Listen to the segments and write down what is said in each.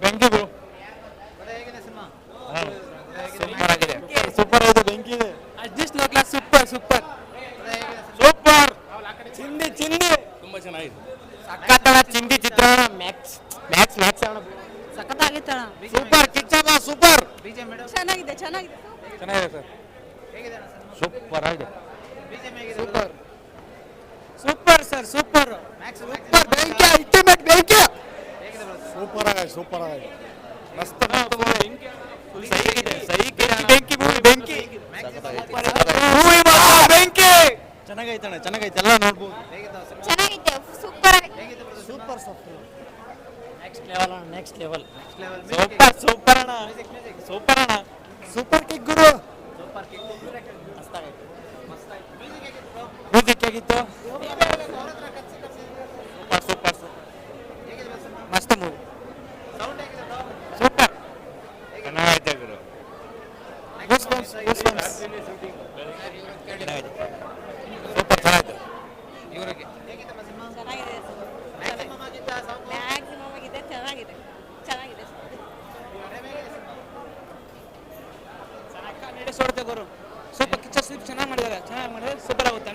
ಬೆಂಕಿ ಬ್ರೋ. ಹೇಗಿದೆ cinema? Super ಆಗಿದೆ. ಸೂಪರ್ ಆಗಿದೆ. ಬೆಂಕಿ ಇದೆ. ಅಡ್ಜಸ್ಟ್ ಲೋ ಕ್ಲಾಸ್ ಸೂಪರ್ ಸೂಪರ್ ಸೂಪರ್. ಚಿಂದಿ ಚಿಂದಿ ತುಂಬಾ ಚೆನ್ನಾಗಿದೆ. ಸಖತ್ತಾದ ಚಿಂದಿ ಚಿತ್ರ. ಮ್ಯಾಕ್ಸ್ ಮ್ಯಾಕ್ಸ್ ಮ್ಯಾಕ್ಸ್ ಸಖತ್ತಾಗಿತ್ತಣ್ಣ. ಸೂಪರ್. ಕಿಚ್ಚಮ್ಮ ಸೂಪರ್. ಬಿಜಿಎಂ ಮೇಡಮ್ ಚೆನ್ನಾಗಿದೆ ಚೆನ್ನಾಗಿದೆ. ಚೆನ್ನಾಗಿದೆ ಸರ್. ಹೇಗಿದೆ ಅಣ್ಣ ಸಿನಿಮಾ? ಸೂಪರ್ ಆಗಿದೆ. ಬಿಜಿಎಂ ಹೇಗಿದೆ? Super. Super sir super. Max super. ಬೆಂಕಿ ಅಲ್ಟಿಮೇಟ್ ಬೆಂಕಿ. ಹೇಗಿದೆ ಬ್ರೋ? ಸೂಪರ್ ಆಗಿದೆ. ಸೂಪರ್ ಆಗಿದೆ. ಮಸ್ತ್ ಬೆಂಕಿ ಮೂವಿ ಬೆಂಕಿ ಮೂವಿ ಮಾತ್ರ ಬೆಂಕಿ. ಚೆನ್ನಾಗೈತಣ್ಣ. ಚೆನ್ನಾಗೈತೆ. ಎಲ್ಲ ನೋಡ್ಬೋದು. ಹೇಗಿದೆ ಸಿನಿಮಾ? ಚೆನ್ನಾಗಿದೆ ಸೂಪರ್ ಆಗಿದೆ. ಹೇಗಿದೆ bro? Super super. Next level ಅಣ್ಣ next level. Next level super super ಅಣ್ಣ. ಸೂಪರ್ ಅಣ್ಣ. ಸೂಪರ್ ಕಿಕ್ ಗುರು. ಸೂಪರ್ ಕಿಕ್ ಮಸ್ತಾಗೈತೆ. ಮಸ್ತಾಯ್ತು. ಮ್ಯೂಸಿಕ್ ಹೇಗಿತ್ತು ಬ್ರೋ? ಮ್ಯೂಸಿಕ್ ಹೇಗಿತ್ತು? ಅವ್ರ ಹತ್ರ ಕಚ್ಚಿದ ಸೂಪರ್ ಸೂಪರ್ ಸೂಪರ್. ಹೇಗಿದೆ ಬ್ರೋ ಸಿನಿಮಾ? ಮಸ್ತ್ ಮೂವಿ. ಸೌಂಡ್ ಹೇಗಿದೆ ಬ್ರೋ? ಸೂಪರ್. ಚೆನ್ನಾಗೈತೆ ಗುರು. Goosebumps, goosebumps. ಚೆನ್ನಾಗಿದೆ. ಸೂಪರ್ ಚೆನ್ನಾಗಿದೆ. ಇವರಿಗೆ ಹೇಗಿತ್ತಮ್ಮ ಸಿನಿಮಾ? ಚೆನ್ನಾಗಿದೆ. ಮ್ಯಾಕ್ಸಿಮಮ್ ಆಗಿತ್ತಾ ಸಾಂಗ್? ಮ್ಯಾಕ್ಸಿಮಮ್ ಆಗಿದೆ. ಚೆನ್ನಾಗಿದೆ ಚೆನ್ನಾಗಿದೆ. ನಡೆಸೋಡ್ತೆ ಗುರು. ಸ್ವಲ್ಪ ಕಿಚ್ಚ ಸ್ವೀಪ್ ಚೆನ್ನಾಗಿ ಮಾಡಿದ್ದಾರೆ. ಸೂಪರ್ ಆಗುತ್ತೆ.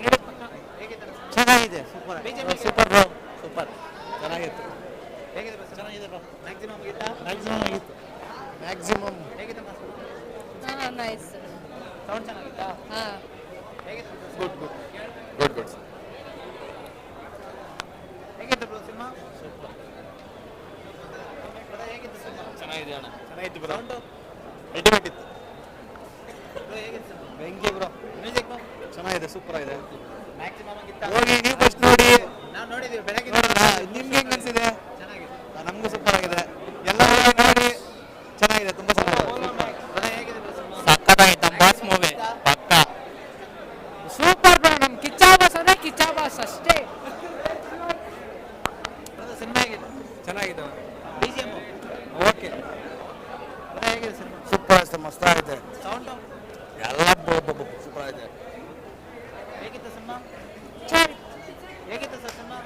ಹೇಗಿತ್ತು ಅಣ್ಣ? ಚೆನ್ನಾಗಿದೆ. Super. BGM super bro. Super. ಚೆನ್ನಾಗಿತ್ತು. ಹೇಗಿದೆ ಬ್ರೋ? ಚೆನ್ನಾಗಿದೆ ಬ್ರೋ. ಮ್ಯಾಕ್ಸಿಮಮ್ ಆಗಿತ್ತಾ? ಮ್ಯಾಕ್ಸಿಮಮ್ ಆಗಿತ್ತು. ಮ್ಯಾಕ್ಸಿಮಮ್. ಹೇಗಿತ್ತಮ್ಮ ಸಿನಿಮಾ? ಹಾಂ ನೈಸ್. ಸೌಂಡ್ ಚೆನ್ನಾಗಿತ್ತಾ? ಹಾಂ ಹೇಗಿತ್ತು bro? Good good good good. ಹೇಗಿತ್ತು ಬ್ರೋ ಸಿನಿಮಾ? ಬ್ರೋ ಹೇಗಿತ್ತು ಸಿನಿಮಾ? ಚೆನ್ನಾಗಿದೆ ಅಣ್ಣ. ಚೆನ್ನಾಗಿತ್ತು ಬ್ರೋ. ಸೌಂಡು? ಅಲ್ಟಿಮೇಟ್ ಇತ್ತು. ಬ್ರೋ ಹೇಗಿತ್ತು ಸಿನಿಮಾ? ಬೆಂಕಿ ಬ್ರೋ. ಮ್ಯೂಸಿಕ್ ಚೆನ್ನಾಗಿದೆ. ಸೂಪರ್ ಆಗಿದೆ. ಮ್ಯಾಕ್ಸಿಮಮ್ ಆಗಿತ್ತಾ? ಹೋಗಿ ನೀವು ಫಸ್ಟ್ ನೋಡಿ. ನಾವು ನೋಡಿದ್ದೀವಿ ಬೆಳಗ್ಗೆ ನೋಡಿದ್ರಾ? ನಿಮ್ಗೆ ಹೆಂಗ್ ಅನ್ಸಿದೆ? ಚೆನ್ನಾಗಿದೆ. ನಮಗೂ ಸೂಪರ್ ಆಗಿದೆ. ಎಲ್ಲರೂ ಹೋಗಿ ನೋಡಿ. ಚೆನ್ನಾಗಿದೆ. ತುಂಬಾ ಚೆನ್ನಾಗಿದೆ. ಬ್ರೋ ಹೇಗಿದೆ ಬ್ರೋ ಸಿನಿಮಾ? ಸಕ್ಕತ್ತಾಗಿತ್ತು. ಬಾಸ್ ಮೂವಿ ಪಕ್ಕ. Super bro. ನಮ್ ಕಿಚ್ಚಾಬಾಸ್ ಅಂದ್ರೆ ಕಿಚ್ಚಾಬಾಸ್ ಅಷ್ಟೇ. ಬ್ರೋ ಸಿನಿಮಾ ಹೇಗಿದೆ? ಚೆನ್ನಾಗಿದೆ. BGM okay. ಬ್ರೋ ಹೇಗಿದೆ ಸಿನಿಮಾ? ಸೂಪರ್ ಆಗಿದೆ. ಮಸ್ತ್ ಆಗಿದೆ. ಸೌಂಡು? ಎಲ್ಲ ಸೂಪರ್ ಆಗಿದೆ. ಹೇಗಿತ್ತು ಸಿನಿಮಾ? ಹೇಗಿತ್ತು ಸರ್ ಸಿನಿಮಾ?